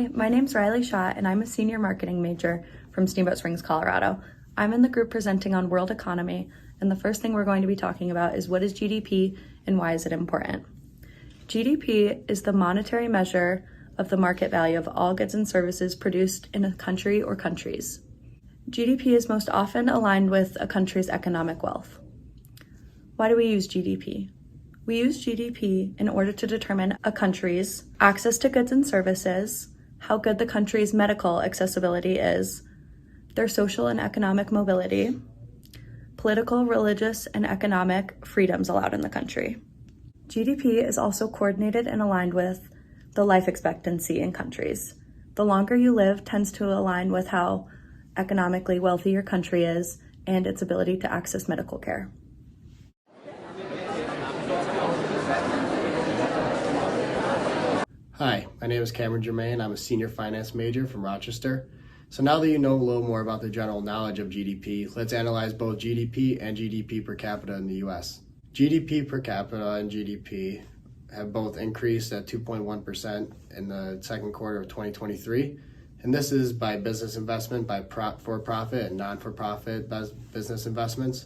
Hi, my name's Riley Schott, and I'm a senior marketing major from Steamboat Springs, Colorado. I'm in the group presenting on world economy, and the first thing we're going to be talking about is what is GDP and why is it important? GDP is the monetary measure of the market value of all goods and services produced in a country or countries. GDP is most often aligned with a country's economic wealth. Why do we use GDP? We use GDP in order to determine a country's access to goods and services, how good the country's medical accessibility is, their social and economic mobility, political, religious, and economic freedoms allowed in the country. GDP is also coordinated and aligned with the life expectancy in countries. The longer you live tends to align with how economically wealthy your country is and its ability to access medical care. Hi, my name is Cameron Germain. I'm a senior finance major from Rochester. So now that you know a little more about the general knowledge of GDP, let's analyze both GDP and GDP per capita in the US. GDP per capita and GDP have both increased at 2.1% in the second quarter of 2023. And this is by business investment, by for-profit and non-for-profit business investments,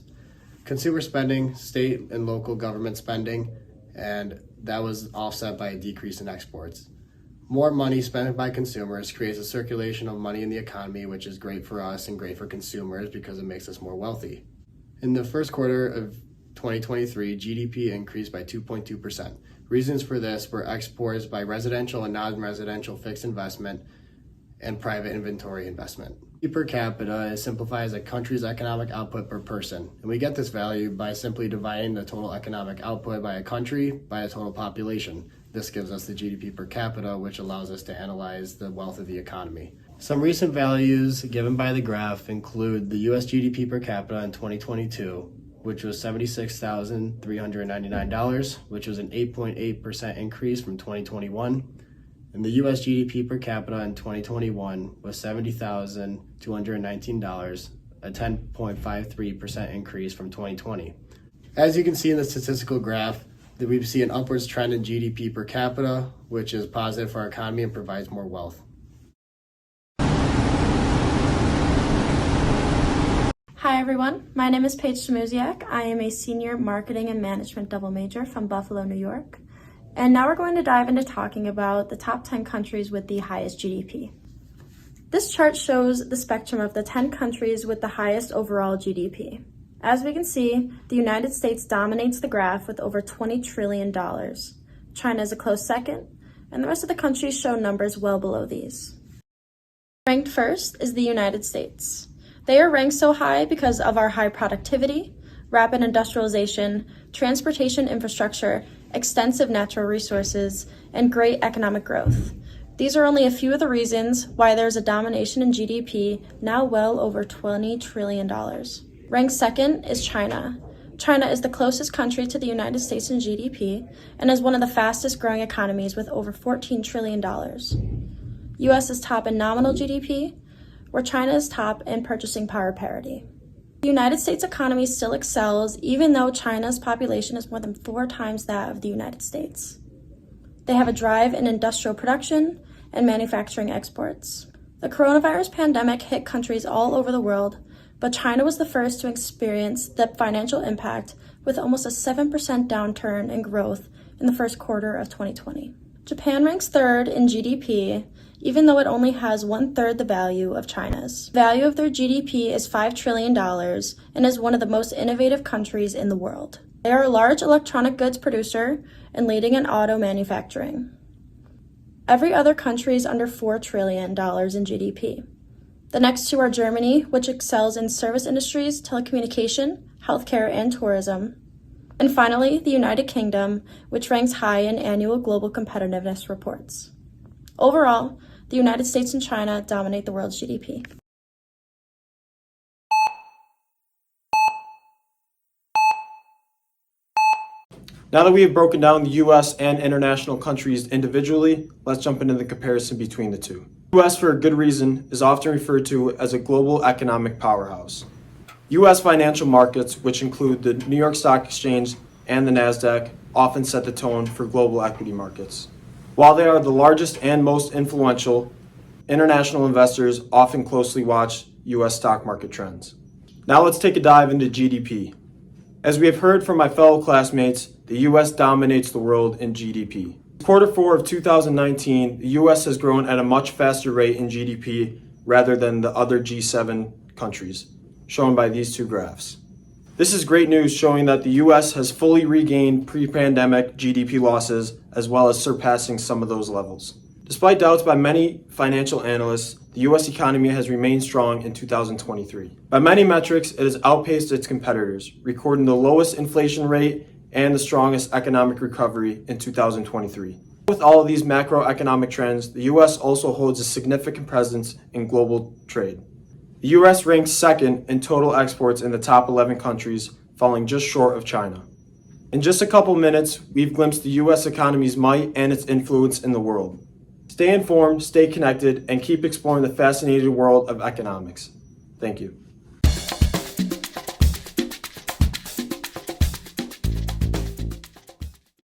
consumer spending, state and local government spending, and that was offset by a decrease in exports. More money spent by consumers creates a circulation of money in the economy, which is great for us and great for consumers because it makes us more wealthy. In the first quarter of 2023, GDP increased by 2.2%. Reasons for this were exports by residential and non-residential fixed investment and private inventory investment. GDP per capita is simplified as a country's economic output per person, and we get this value by simply dividing the total economic output by a country by a total population. This gives us the GDP per capita, which allows us to analyze the wealth of the economy. Some recent values given by the graph include the US GDP per capita in 2022, which was $76,399, which was an 8.8% increase from 2021. And the US GDP per capita in 2021 was $70,219, a 10.53% increase from 2020. As you can see in the statistical graph, that we see an upwards trend in GDP per capita, which is positive for our economy and provides more wealth. Hi everyone, my name is Paige Shamuziak. I am a senior marketing and management double major from Buffalo, New York. And now we're going to dive into talking about the top 10 countries with the highest GDP. This chart shows the spectrum of the 10 countries with the highest overall GDP. As we can see, the United States dominates the graph with over $20 trillion. China is a close second, and the rest of the countries show numbers well below these. Ranked first is the United States. They are ranked so high because of our high productivity, rapid industrialization, transportation infrastructure, extensive natural resources, and great economic growth. These are only a few of the reasons why there's a domination in GDP, now well over $20 trillion. Ranked second is China. China is the closest country to the United States in GDP and is one of the fastest growing economies with over $14 trillion. US is top in nominal GDP, where China is top in purchasing power parity. The United States economy still excels even though China's population is more than 4 times that of the United States. They have a drive in industrial production and manufacturing exports. The coronavirus pandemic hit countries all over the world, but China was the first to experience the financial impact with almost a 7% downturn in growth in the first quarter of 2020. Japan ranks third in GDP, even though it only has 1/3 the value of China's. The value of their GDP is $5 trillion and is one of the most innovative countries in the world. They are a large electronic goods producer and leading in auto manufacturing. Every other country is under $4 trillion in GDP. The next two are Germany, which excels in service industries, telecommunication, healthcare, and tourism. And finally, the United Kingdom, which ranks high in annual global competitiveness reports. Overall, the United States and China dominate the world's GDP. Now that we have broken down the US and international countries individually, let's jump into the comparison between the two. The US, for a good reason, is often referred to as a global economic powerhouse. US financial markets, which include the New York Stock Exchange and the NASDAQ, often set the tone for global equity markets. While they are the largest and most influential, international investors often closely watch U.S. stock market trends. Now let's take a dive into GDP. As we have heard from my fellow classmates, the U.S. dominates the world in GDP. Quarter 4 of 2019, the U.S. has grown at a much faster rate in GDP rather than the other G7 countries, shown by these two graphs. This is great news, showing that the U.S. has fully regained pre-pandemic GDP losses, as well as surpassing some of those levels. Despite doubts by many financial analysts, the U.S. economy has remained strong in 2023. By many metrics, it has outpaced its competitors, recording the lowest inflation rate and the strongest economic recovery in 2023. With all of these macroeconomic trends, the U.S. also holds a significant presence in global trade. The U.S. ranks second in total exports in the top 11 countries, falling just short of China. In just a couple minutes, we've glimpsed the U.S. economy's might and its influence in the world. Stay informed, stay connected, and keep exploring the fascinating world of economics. Thank you.